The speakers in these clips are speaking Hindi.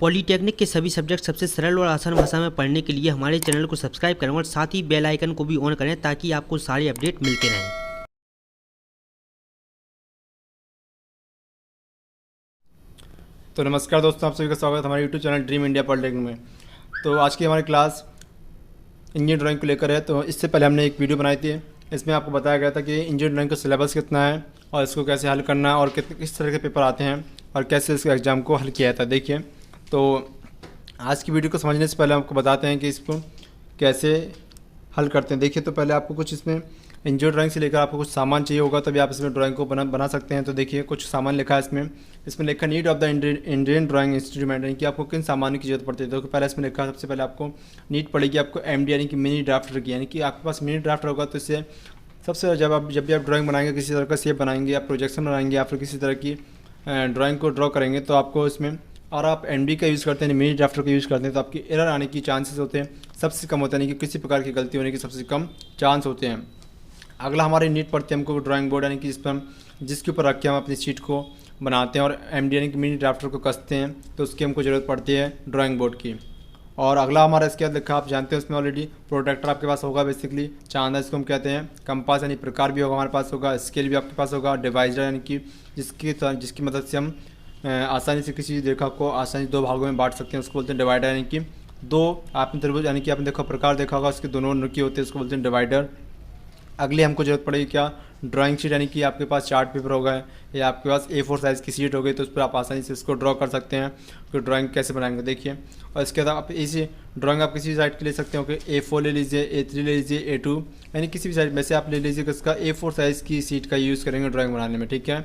पॉलीटेक्निक के सभी सब्जेक्ट सबसे सरल और आसान भाषा में पढ़ने के लिए हमारे चैनल को सब्सक्राइब करें और साथ ही बेल आइकन को भी ऑन करें ताकि आपको सारे अपडेट मिलते रहें। तो नमस्कार दोस्तों, आप सभी का स्वागत है हमारे YouTube channel dream India polytechnic में। तो आज की हमारी क्लास इंजीनियर ड्राइंग को लेकर है। तो इससे पहले हमने एक वीडियो बनाई थी, इसमें आपको बताया गया था कि इंजीनियर ड्राइंग का सिलेबस कितना है और इसको कैसे हल करना है और किस तरह के पेपर आते हैं और कैसे इसके एग्ज़ाम को हल किया था। देखिए, तो आज की वीडियो को समझने से पहले आपको बताते हैं कि इसको कैसे हल करते हैं। देखिए, तो पहले आपको कुछ इसमें इंजीनियर ड्राइंग से लेकर आपको कुछ सामान चाहिए होगा, तभी आप इसमें ड्राइंग को बना सकते हैं। तो देखिए, कुछ सामान लिखा है इसमें लिखा need of the Indian drawing instrument, यानी कि आपको किन सामान की जरूरत पड़ती है। तो पहले इसमें लिखा है, सबसे पहले आपको नीड पड़ेगी आपको एमडी यानी कि मिनी ड्राफ्टर की, यानी कि आपके पास मिनी ड्राफ्टर होगा। तो इससे सबसे जब भी आप ड्राइंग बनाएंगे, किसी तरह का शेप बनाएंगे, आप प्रोजेक्शन बनाएंगे या फिर किसी तरह की ड्राइंग को ड्रॉ करेंगे, तो आपको इसमें और आप एमडी का यूज़ करते हैं, मिनी ड्राफ्टर का यूज़ करते हैं, तो आपकी एरर आने की चांसेस होते हैं सबसे कम होता है, यानी कि किसी प्रकार की गलती होने के सबसे कम चांस होते हैं। अगला हमारी नीड पड़ती है हमको ड्राइंग बोर्ड, यानी कि जिसके ऊपर रख के हम अपनी शीट को बनाते हैं और एमडी यानी कि मिनी ड्राफ्टर को कसते हैं, तो उसकी हमको ज़रूरत पड़ती है ड्राइंग बोर्ड की। और अगला हमारा इसके बाद लिखा, आप जानते हैं उसमें ऑलरेडी प्रोटेक्टर आपके पास होगा, बेसिकली चांदा इसको हम कहते हैं, कंपास यानी प्रकार भी होगा हमारे पास होगा, स्केल भी आपके पास होगा, डिवाइडर यानी कि जिसकी मदद से हम आसानी से किसी रेखा को आसानी दो भागों में बांट सकते हैं, उसको बोलते हैं डिवाइडर। यानी कि दो आपने त्रिभुज यानी कि आपने देखा प्रकार देखा होगा, उसके दोनों नुकी होते हैं, उसको बोलते हैं डिवाइडर। अगले हमको जरूरत पड़ेगी क्या, ड्राइंग शीट, यानी कि आपके पास चार्ट पेपर होगा या आपके पास A4 साइज़ की शीट हो गई, तो उस पर आप आसानी से इसको ड्रॉ कर सकते हैं कि ड्राइंग कैसे बनाएंगे। देखिए, और इसके बाद आप इसी ड्राइंग आप किसी साइड के ले सकते हो कि A4 ले लीजिए, A3 ले लीजिए, A2 यानी किसी भी साइड में से आप ले लीजिए कि इसका A4 साइज़ की शीट का यूज़ करेंगे ड्राइंग बनाने में। ठीक है,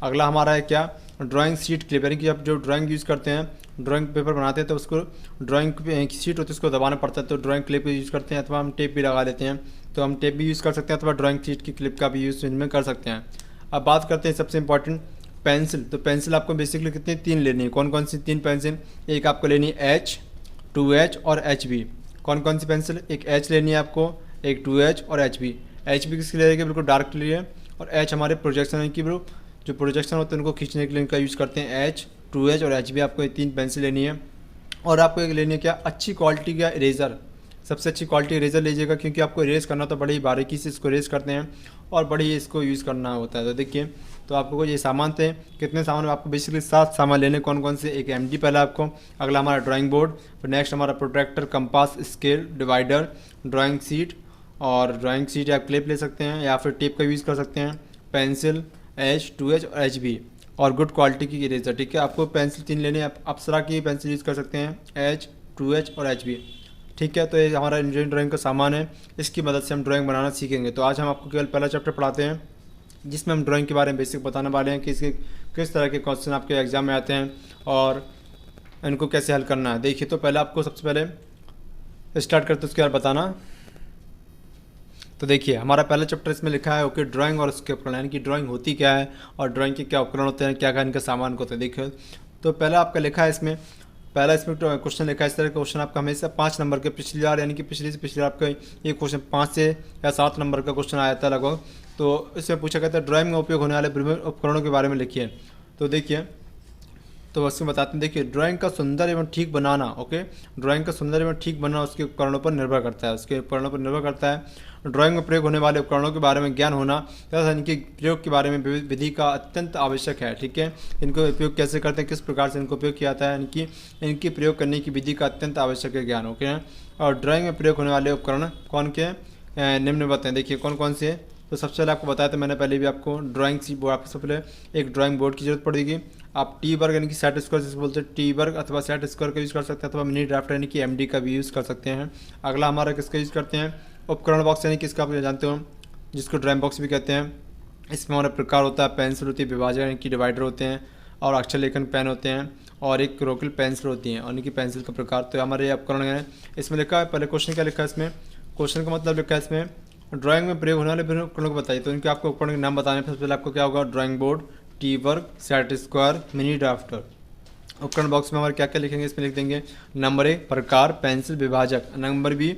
अगला हमारा है क्या, ड्राइंग शीट क्लिप, यानी कि आप जो ड्राइंग यूज़ करते हैं, ड्राइंग पेपर बनाते हैं, तो उसको ड्राइंग की शीट होती है उसको दबाना पड़ता है, तो ड्राइंग क्लिप यूज़ करते हैं, अथवा हम टेप भी लगा लेते हैं, तो हम टेप भी यूज़ कर सकते हैं, अथवा ड्राइंग शीट की क्लिप का भी यूज़ इनमें कर सकते हैं। अब बात करते हैं सबसे इंपॉर्टेंट पेंसिल। तो पेंसिल आपको बेसिकली कितनी, तीन लेनी है। कौन कौन सी तीन पेंसिल, एक आपको लेनी है H, 2H और HB। कौन कौन सी पेंसिल, एक H लेनी है आपको, एक 2H और HB। HB किसके लिए, बिल्कुल डार्क के लिए, और H हमारे प्रोजेक्शन यानी कि जो प्रोजेक्शन होते हैं उनको खींचने के लिए इनका यूज़ करते हैं। H, 2H और HB आपको ये तीन पेंसिल लेनी है। और आपको एक लेनी है क्या, अच्छी क्वालिटी का इरेज़र, सबसे अच्छी क्वालिटी इरेज़र लीजिएगा, क्योंकि आपको इरेज करना तो बड़ी बारीकी से इसको इरेज करते हैं और बड़ी इसको यूज़ करना होता है। तो देखिए, तो आपको ये सामान थे, कितने सामान, आपको बेसिकली 7 सामान लेने। कौन कौन से, एक एमडी पहला आपको, अगला हमारा ड्राइंग बोर्ड, फिर नेक्स्ट हमारा protractor, compass, scale, divider, drawing sheet, और ड्राइंग शीट आप क्लिप ले सकते हैं या फिर टेप का यूज़ कर सकते हैं, पेंसिल H, 2H और HB, और गुड क्वालिटी की इरेजर। ठीक है, आपको पेंसिल तीन लेने, आप अप्सरा की पेंसिल यूज़ कर सकते हैं, H, 2H और HB। ठीक है, तो ये हमारा इंजीनियरिंग ड्राइंग का सामान है, इसकी मदद से हम ड्राइंग बनाना सीखेंगे। तो आज हम आपको केवल पहला चैप्टर पढ़ाते हैं, जिसमें हम ड्राइंग के बारे में बेसिक बताने वाले हैं कि इसके किस तरह के क्वेश्चन आपके एग्जाम में आते हैं और इनको कैसे हल करना है। देखिए, तो पहले आपको सबसे पहले स्टार्ट करते उसके बाद बताना। तो देखिए, हमारा पहला चैप्टर इसमें लिखा है ओके, ड्राइंग और उसके उपकरण, यानी कि ड्राइंग होती क्या है और ड्राइंग के क्या उपकरण होते हैं, क्या क्या इनका सामान होता है। देखिए, तो पहला आपका लिखा है इसमें, पहला इसमें क्वेश्चन लिखा है, इस तरह का क्वेश्चन आपका हमेशा 5 नंबर के, पिछली बार यानी कि पिछली से पिछली बार आपका ये क्वेश्चन 5 से या 7 नंबर का क्वेश्चन आया था लगभग। तो इसमें पूछा गया था ड्राइंग में उपयोग होने वाले विभिन्न उपकरणों के बारे में लिखिए। तो देखिए, तो उसमें बताते हैं, देखिए, ड्राइंग का सुंदर एवं ठीक बनाना, ओके, ड्राइंग का सुंदर एवं ठीक बनाना उसके उपकरणों पर निर्भर करता है, उसके उपकरणों पर निर्भर करता है। ड्राइंग में प्रयोग होने वाले उपकरणों के बारे में ज्ञान होना तथा इनके प्रयोग के बारे में विधि का अत्यंत आवश्यक है। ठीक है, इनको उपयोग कैसे करते हैं, किस प्रकार से इनको उपयोग किया जाता है, यानी कि इनकी प्रयोग करने की विधि का अत्यंत आवश्यक है ज्ञान। ओके, और ड्राइंग में प्रयोग होने वाले उपकरण कौन के निम्न बताएं। देखिए, कौन कौन से, तो सबसे पहले आपको बताया था मैंने पहले भी आपको, ड्राइंग सी बोर्ड, आपको सबसे पहले एक ड्राइंग बोर्ड की जरूरत पड़ेगी। आप टी वर्ग यानी कि सेट स्क्वायर जिसको बोलते हैं, टी वर्ग अथवा सेट स्क्वायर का यूज़ कर सकते हैं, अथवा मिनी ड्राफ्टर यानी कि एमडी का भी यूज़ कर सकते हैं। अगला हमारा किसका यूज़ करते हैं, उपकरण बॉक्स, यानी कि इसका आप जानते हो जिसको ड्राइंग बॉक्स भी कहते हैं। इसमें हमारा प्रकार होता है, पेंसिल होती है, विभाजक यानी कि डिवाइडर होते हैं, और अक्षर लेखन पेन होते हैं, और एक क्रोकिल पेंसिल होती है, यानी कि पेंसिल का प्रकार। तो हमारे ये उपकरण हैं। इसमें लिखा है, पहले क्वेश्चन क्या लिखा है इसमें, क्वेश्चन का मतलब लिखा है इसमें ड्राइंग में प्रयोग होने वाले विभिन्न उपकरणों को बताइए। तो इनके आपको उपकरण के नाम बताने, सबसे पहले आपको क्या होगा, ड्राइंग बोर्ड, टी वर्ग, सेट स्क्वायर, मिनी ड्राफ्टर। उपकरण बॉक्स में हमारे क्या क्या लिखेंगे, इसमें लिख देंगे नंबर 1 प्रकार, पेंसिल, विभाजक, नंबर 2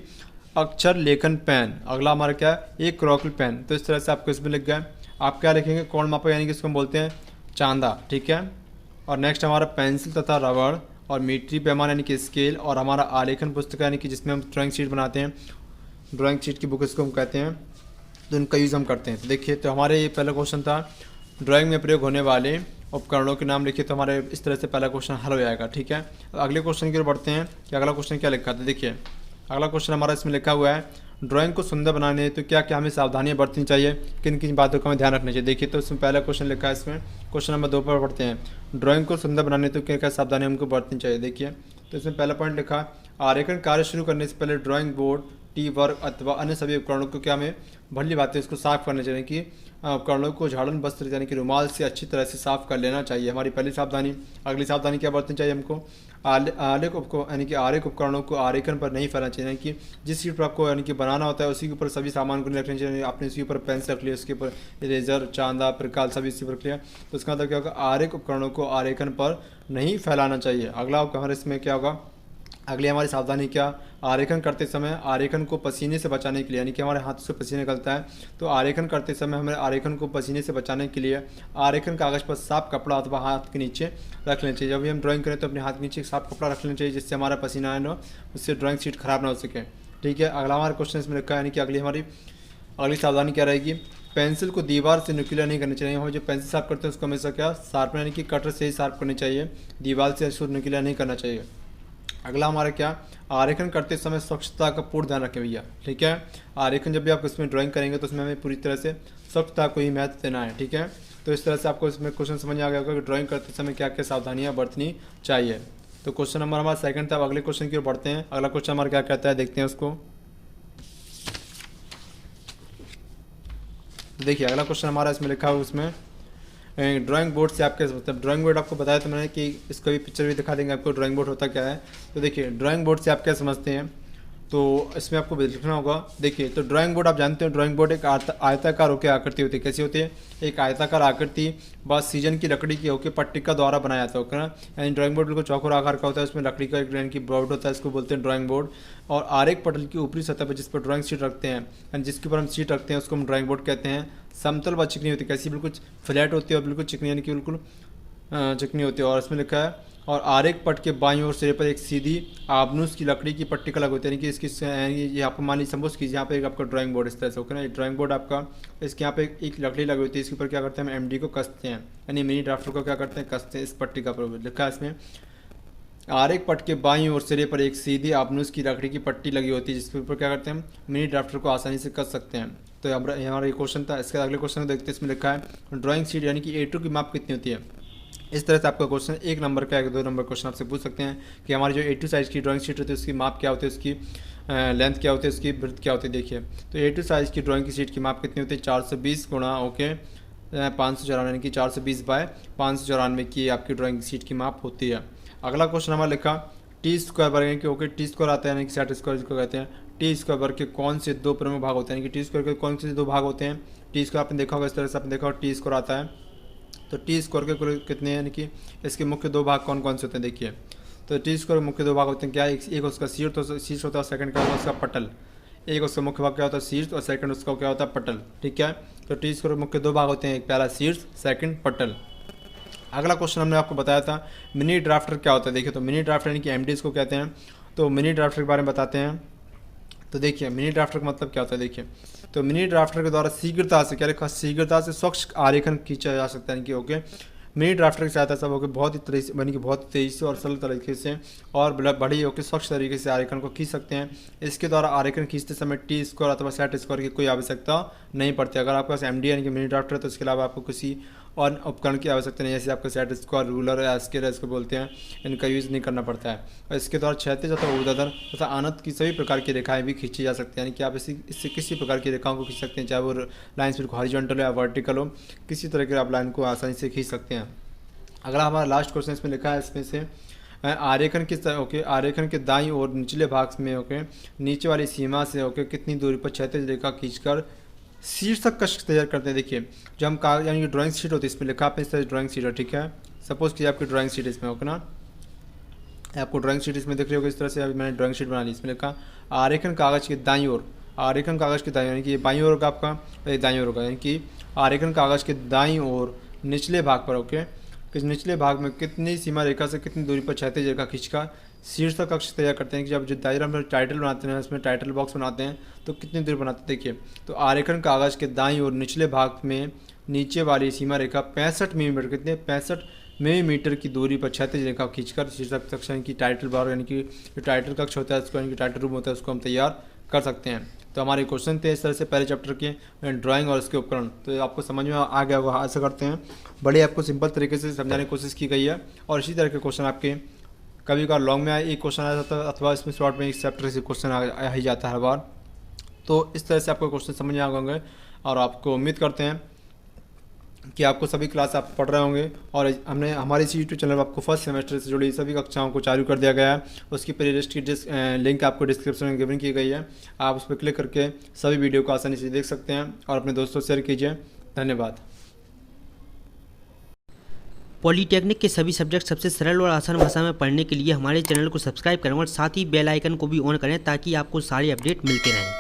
अक्षर लेखन पेन, अगला हमारा क्या है, एक क्रॉकल पेन। तो इस तरह से आपको इसमें लिख गए। आप क्या लिखेंगे, कोण मापक, यानी कि इसको हम बोलते हैं चांदा। ठीक है, और नेक्स्ट हमारा पेंसिल तथा रबड़, और मीट्री पैमाना यानी कि स्केल, और हमारा आलेखन पुस्तिका यानी कि जिसमें हम ड्राइंग शीट बनाते हैं, ड्राइंग शीट की बुक इसको हम कहते हैं, तो इनका यूज़ हम करते हैं। तो देखिए, तो हमारे ये पहला क्वेश्चन था ड्राइंग में प्रयोग होने वाले उपकरणों के नाम लिखिए। तो हमारे इस तरह से पहला क्वेश्चन हल हो जाएगा। ठीक है, अगले क्वेश्चन की ओर बढ़ते हैं कि अगला क्वेश्चन क्या लिखा था। देखिए, अगला क्वेश्चन हमारा इसमें लिखा हुआ है ड्राइंग को सुंदर बनाने तो क्या क्या हमें सावधानियां बरतनी चाहिए, किन किन बातों का हमें ध्यान रखना चाहिए। देखिए, तो इसमें पहला क्वेश्चन लिखा है, इसमें क्वेश्चन नंबर 2 पर पढ़ते हैं ड्राइंग को सुंदर बनाने तो क्या क्या सावधानियां हमको बरतनी चाहिए। देखिए, तो इसमें पहला पॉइंट लिखा आरेखन कार्य शुरू करने से पहले ड्राइंग बोर्ड, टी वर्क अथवा अन्य सभी उपकरणों को क्या हमें भली बात है इसको साफ करना चाहिए कि उपकरणों को झाड़न वस्त्र यानी कि रुमाल से अच्छी तरह से साफ कर लेना चाहिए, हमारी पहली सावधानी। अगली सावधानी क्या बरतनी चाहिए हमको, आलेख यानी कि आरेख उपकरणों को आरेखन पर नहीं फैलाना चाहिए, यानी कि जिस शीट पर आपको यानी कि बनाना होता है उसी के ऊपर सभी सामान को नहीं रखने चाहिए। आपने उसी ऊपर पेंसिल रख लिया, उसके ऊपर इरेजर, चांदा, प्रकाल सभी इसी पर रख लिया, तो उसका मतलब क्या होगा, आरेख उपकरणों को आरेखन पर नहीं फैलाना चाहिए। अगला हमारे इसमें क्या होगा, अगली हमारी सावधानी क्या, आरेखन करते समय आरेखन को पसीने से बचाने के लिए, यानी कि हमारे हाथ से पसीने निकलता है, तो आरेखन करते समय हमें आरेखन को पसीने से बचाने के लिए आरेखन कागज़ पर साफ कपड़ा अथवा हाथ के नीचे रख लेना चाहिए। जब भी हम ड्राइंग करें तो अपने हाथ के नीचे साफ कपड़ा रख लेना चाहिए, जिससे हमारा पसीना है ना उससे ड्राइंग शीट खराब ना हो सके। ठीक है, अगला हमारा क्वेश्चन इसमें रखा है, यानी कि अगली सावधानी क्या रहेगी, पेंसिल को दीवार से नुकीला नहीं करना चाहिए। हम जो पेंसिल साफ करते हैं उसको हमेशा क्या शार्पनर यानी कि कटर से ही साफ करनी चाहिए, दीवार से उसको नुकीला नहीं करना चाहिए। अगला हमारा क्या, आरेखन करते समय स्वच्छता का पूर्ण ध्यान रखें भैया। ठीक है, आरेखन जब भी आप इसमें ड्राइंग करेंगे तो उसमें हमें पूरी तरह से स्वच्छता को ही महत्व देना है। ठीक है, तो इस तरह से आपको इसमें क्वेश्चन समझ आ गया होगा कि ड्राइंग करते समय क्या क्या सावधानियां बरतनी चाहिए। तो क्वेश्चन नंबर हमारा सेकंड था। अब अगले क्वेश्चन की ओर बढ़ते हैं। अगला क्वेश्चन हमारा क्या कहता है, देखते हैं उसको। देखिए, अगला क्वेश्चन हमारा इसमें लिखा हुआ, उसमें ड्राइंग बोर्ड से आप कैसे, मतलब ड्राइंग बोर्ड आपको बताया तो मैंने कि इसका भी पिक्चर भी दिखा देंगे आपको ड्राइंग बोर्ड होता क्या है। तो देखिए, ड्राइंग बोर्ड से आप क्या समझते हैं, तो इसमें आपको लिखना होगा। देखिए, तो ड्राइंग बोर्ड आप जानते हो, ड्राइंग बोर्ड एक आयताकार होकर आकृति होती है। कैसी होती है, एक आयताकार आकृति बस सीजन की लकड़ी की होकर पट्टिका द्वारा बनाया जाता है ना, यानी ड्राइंग बोर्ड बिल्कुल चौकोर आकार का होता है, उसमें लकड़ी का एक यानी कि बोर्ड होता है, इसको बोलते हैं ड्राइंग बोर्ड। और आरेख पटल की ऊपरी सतह पर जिस पर ड्राइंग शीट रखते हैं, यानी जिसके ऊपर हम शीट रखते हैं उसको हम ड्राइंग बोर्ड कहते हैं। समतल व चिकनी होती है, कैसी बिल्कुल फ्लैट होती है और बिल्कुल चिकनी यानी कि बिल्कुल चिकनी होती है। और इसमें लिखा है और आरेख पट के बाईं ओर सिरे पर एक सीधी आबनूस की लकड़ी की पट्टिका लगी होती है, यानी कि इसकी ये आपको मान लीजिए सपोज कीजिए यहाँ पे एक आपका ड्राइंग बोर्ड इस तरह से, ओके ना, ड्राइंग बोर्ड आपका, इसके यहाँ पे एक लकड़ी लगी होती है, इसके ऊपर क्या करते हैं हम एमडी को कसते हैं, यानी मिनी ड्राफ्टर को क्या करते हैं कसते हैं। इस पट्टिका पर लिखा है इसमें आरेख पट के बाईं ओर सिरे पर एक सीधी आबनूस की लकड़ी की पट्टी लगी होती है, जिसके ऊपर क्या करते हैं हम मिनी ड्राफ्टर को आसानी से कस सकते हैं। तो हमारा ये क्वेश्चन था। इसके अगले क्वेश्चन को देखते हैं। इसमें लिखा है ड्राइंग शीट यानी कि A2 की माप कितनी होती है। इस तरह से आपका क्वेश्चन 1 नंबर का 2 नंबर क्वेश्चन आपसे पूछ सकते हैं कि हमारी जो A2 साइज़ की ड्राइंग शीट होती है उसकी माप क्या होती है, उसकी लेंथ क्या होती है, उसकी ब्रेड्थ क्या होती है। देखिए, तो A2 साइज़ की ड्राइंग की शीट की माप कितनी होती है, 420 गुणा 594, यानी कि 420 बाय 594 की आपकी ड्राइंग शीट की माप होती है। अगला क्वेश्चन हमारा लिखा टी स्क्वायर वर्ग के, ओके, टी स्क्वायर आता है यानी कि सेट स्क्वायर जिसको कहते हैं। टी स्क्वायर वर्ग के कौन से 2 प्रमुख भाग होते हैं, यानी कि टी स्क्वायर के कौन से 2 भाग होते हैं। टी स्क्वायर आपने देखा होगा, इस तरह से आपने देखा होगा टी स्क्वायर आता है। तो टी स्क्वायर के कुल कितने, यानी कि इसके मुख्य 2 भाग कौन कौन से होते हैं। देखिए, तो टी स्क्वायर के मुख्य 2 भाग होते हैं क्या, एक उसका शीर्ष होता है, सेकंड क्या होता है उसका पटल। एक उसका मुख्य भाग क्या होता है शीर्ष, और सेकंड उसका क्या होता है पटल। ठीक है, तो टी स्क्वायर के मुख्य 2 भाग होते हैं, एक पहला शीर्ष, सेकंड पटल। अगला क्वेश्चन हमने आपको बताया था मिनी ड्राफ्टर क्या होता है। देखिए, तो मिनी ड्राफ्टर यानी कि एमडी इसको कहते हैं। तो मिनी ड्राफ्टर के बारे में बताते हैं। तो देखिए, मिनी ड्राफ्टर का मतलब क्या होता है। देखिए, तो मिनी ड्राफ्टर के द्वारा शीघ्रता से, क्या लिखा, शीघ्रता से स्वच्छ आरेखन खींचा जा सकता है, यानी कि ओके, मिनी ड्राफ्टर की सहायता से होकर बहुत ही तेजी से, यानी कि बहुत तेज़ी से और सरल तरीके से और बड़ी होकर स्वच्छ तरीके से आरेखन को खींच सकते हैं। इसके द्वारा आरेखन खींचते समय टी स्क्वायर अथवा सेट स्क्वायर की कोई आवश्यकता नहीं पड़ती। अगर आपके पास एमडी यानी कि मिनी ड्राफ्टर है तो इसके अलावा आपको किसी और उपकरण की आवश्यकता नहीं है, जैसे आपका सेट स्क्वायर, रूलर या स्केल इसको बोलते हैं, इनका यूज़ नहीं करना पड़ता है। और इसके द्वारा क्षैतिज तथा ऊर्ध्वाधर तथा अनंत की सभी प्रकार की रेखाएं भी खींची जा सकती हैं, यानी कि आप इससे किसी प्रकार की रेखाओं को खींच सकते हैं, चाहे वो लाइन्स बिल्कुल हॉरिजॉन्टल हो या वर्टिकल हो, किसी तरह के आप लाइन को आसानी से खींच सकते हैं। अगला हमारा लास्ट क्वेश्चन इसमें लिखा है, इसमें से आरेखन किस ओके, आरेखन के दाईं और निचले भाग में ओके, नीचे वाली सीमा से ओके कितनी दूरी पर क्षैतिज रेखा खींचकर शीर्षक कश तैयार करते हैं। देखिए, जो हम कागज यानी कि ड्राइंग शीट होती है, इसमें लिखा आपने इस तरह ड्राइंग शीट है। ठीक है, सपोज कि आपकी ड्राइंग शीट इसमें ओके ना, आपको ड्राइंग शीट इसमें दिख रही होगी इस तरह से। अभी मैंने ड्राइंग शीट बना ली, इसमें लिखा आरेखन कागज के दाईं ओर, आरेखन कागज के दाईं, यानी कि ये बाईं ओर होगा आपका, दाईं ओर होगा, यानी कि आरेखन कागज के दाईं ओर निचले भाग पर ओके कि निचले भाग में कितनी सीमा रेखा से कितनी दूरी पर क्षैतिज रेखा खींचकर शीर्षक अक्ष तैयार करते हैं कि जब जो डायग्राम में टाइटल बनाते हैं, उसमें टाइटल बॉक्स बनाते हैं तो कितनी दूरी बनाते हैं। देखिए, तो आरेखन कागज के दाईं और निचले भाग में नीचे वाली सीमा रेखा 65 मिलीमीटर, कितने 65 मिलीमीटर की दूरी पर क्षैतिज रेखा खींचकर शीर्षक कक्ष यानी कि टाइटल बार यानी कि जो टाइटल कक्ष होता है उसको यानी कि टाइटल रूम होता है उसको हम तैयार कर सकते हैं। तो हमारे क्वेश्चन थे इस तरह से पहले चैप्टर के ड्राइंग और इसके उपकरण। तो आपको समझ में आ गया होगा, ऐसा करते हैं। बड़े आपको सिंपल तरीके से समझाने की कोशिश की गई है और इसी तरह के क्वेश्चन आपके कभी कभार लॉन्ग में एक क्वेश्चन आ जाता है अथवा इसमें शॉर्ट में एक चैप्टर से क्वेश्चन आ ही जाता है हर बार। तो इस तरह से आपको क्वेश्चन समझ में आ होंगे और आपको उम्मीद करते हैं कि आपको सभी क्लास आप पढ़ रहे होंगे। और हमने हमारे इसी यूट्यूब चैनल पर आपको फर्स्ट सेमेस्टर से जुड़ी सभी कक्षाओं को चालू कर दिया गया है। उसकी प्लेलिस्ट की लिंक आपको डिस्क्रिप्शन में गिवन की गई है, आप उस पर क्लिक करके सभी वीडियो को आसानी से देख सकते हैं और अपने दोस्तों से शेयर कीजिए। धन्यवाद। पॉलीटेक्निक के सभी सब्जेक्ट सबसे सरल और आसान भाषा में पढ़ने के लिए हमारे चैनल को सब्सक्राइब करें और साथ ही बेल आइकन को भी ऑन करें ताकि आपको सारे अपडेट मिलते रहें।